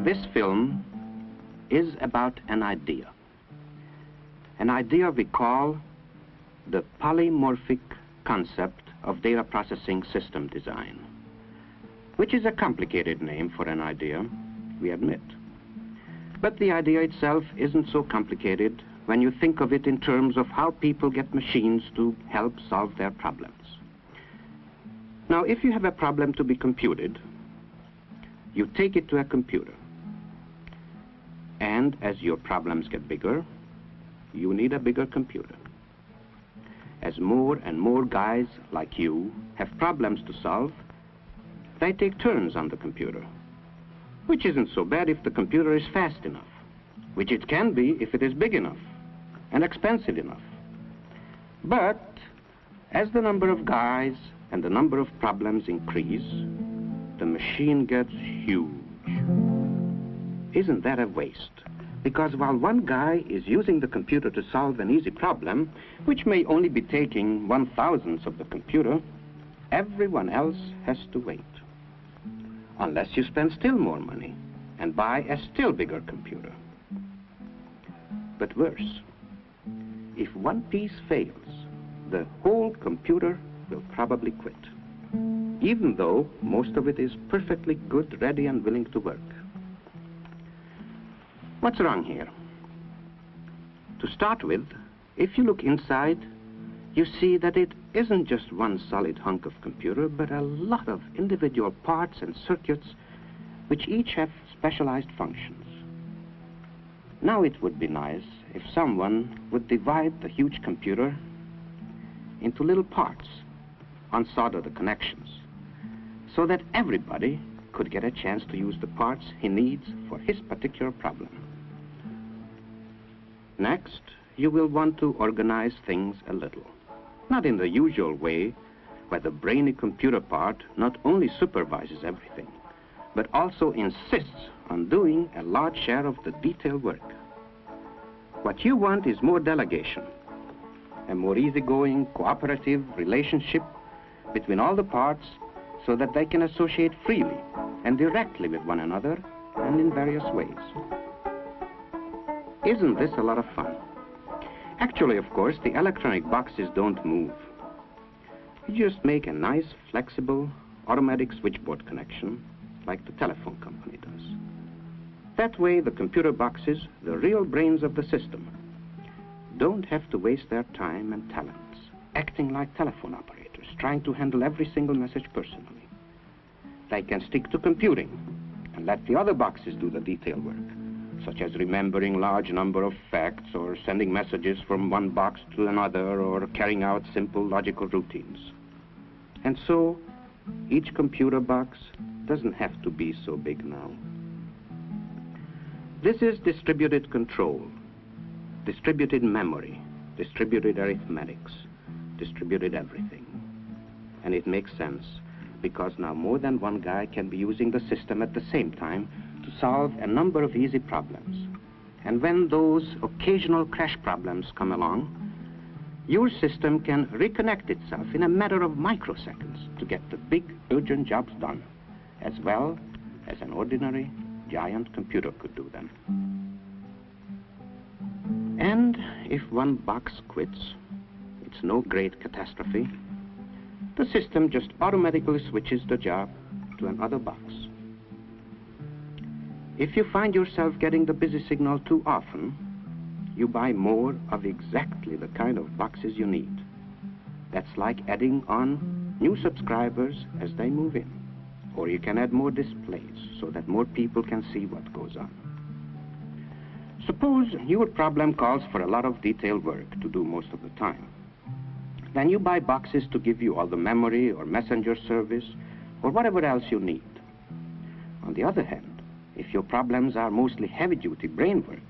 This film is about an idea. An idea we call the polymorphic concept of data processing system design, which is a complicated name for an idea, we admit. But the idea itself isn't so complicated when you think of it in terms of how people get machines to help solve their problems. Now, if you have a problem to be computed, you take it to a computer. And as your problems get bigger, you need a bigger computer. As more and more guys like you have problems to solve, they take turns on the computer, which isn't so bad if the computer is fast enough, which it can be if it is big enough and expensive enough. But as the number of guys and the number of problems increase, the machine gets huge. Isn't that a waste? Because while one guy is using the computer to solve an easy problem, which may only be taking 1/1000th of the computer, everyone else has to wait. Unless you spend still more money and buy a still bigger computer. But worse, if one piece fails, the whole computer will probably quit, even though most of it is perfectly good, ready, and willing to work. What's wrong here? To start with, if you look inside, you see that it isn't just one solid hunk of computer, but a lot of individual parts and circuits which each have specialized functions. Now it would be nice if someone would divide the huge computer into little parts, unsolder the connections, so that everybody could get a chance to use the parts he needs for his particular problem. Next, you will want to organize things a little. Not in the usual way, where the brainy computer part not only supervises everything, but also insists on doing a large share of the detailed work. What you want is more delegation, a more easygoing, cooperative relationship between all the parts so that they can associate freely and directly with one another and in various ways. Isn't this a lot of fun? Actually, of course, the electronic boxes don't move. You just make a nice, flexible, automatic switchboard connection like the telephone company does. That way, the computer boxes, the real brains of the system, don't have to waste their time and talents acting like telephone operators, trying to handle every single message personally. They can stick to computing and let the other boxes do the detailed work, such as remembering large number of facts or sending messages from one box to another or carrying out simple logical routines. And so, each computer box doesn't have to be so big now. This is distributed control, distributed memory, distributed arithmetics, distributed everything. And it makes sense, because now more than one guy can be using the system at the same time to solve a number of easy problems. And when those occasional crash problems come along, your system can reconnect itself in a matter of microseconds to get the big, urgent jobs done, as well as an ordinary, giant computer could do them. And if one box quits, it's no great catastrophe. The system just automatically switches the job to another box. If you find yourself getting the busy signal too often, you buy more of exactly the kind of boxes you need. That's like adding on new subscribers as they move in. Or you can add more displays so that more people can see what goes on. Suppose your problem calls for a lot of detailed work to do most of the time. Then you buy boxes to give you all the memory or messenger service or whatever else you need. On the other hand, if your problems are mostly heavy-duty brain work,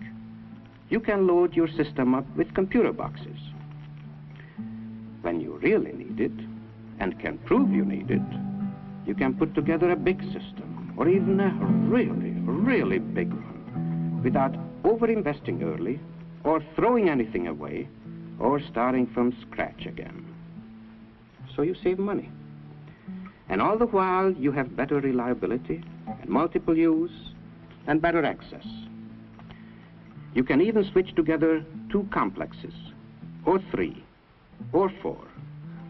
you can load your system up with computer boxes. When you really need it, and can prove you need it, you can put together a big system, or even a really, really big one, without over-investing early, or throwing anything away, or starting from scratch again. So you save money. And all the while, you have better reliability and multiple use and better access. You can even switch together two complexes, or three, or four,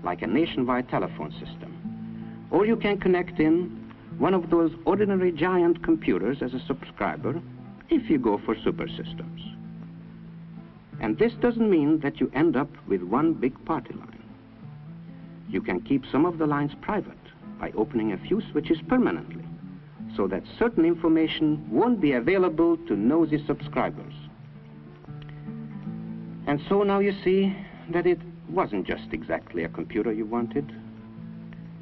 like a nationwide telephone system. Or you can connect in one of those ordinary giant computers as a subscriber if you go for super systems. And this doesn't mean that you end up with one big party line. You can keep some of the lines private by opening a few switches permanently, so that certain information won't be available to nosy subscribers. And so now you see that it wasn't just exactly a computer you wanted,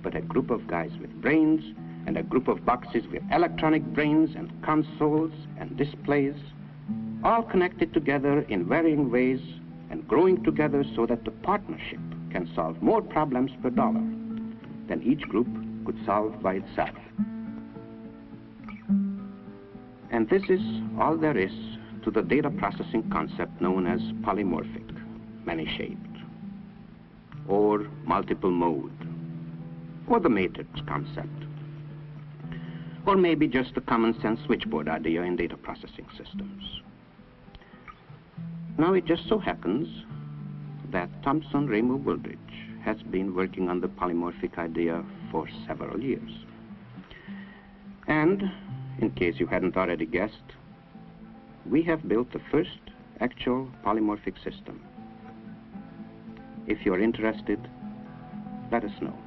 but a group of guys with brains and a group of boxes with electronic brains and consoles and displays, all connected together in varying ways and growing together so that the partnership can solve more problems per dollar than each group could solve by itself. And this is all there is to the data processing concept known as polymorphic, many-shaped, or multiple mode, or the matrix concept, or maybe just the common sense switchboard idea in data processing systems. Now it just so happens that Thomson Ramo Wooldridge has been working on the polymorphic idea for several years. And, in case you hadn't already guessed, we have built the first actual polymorphic system. If you're interested, let us know.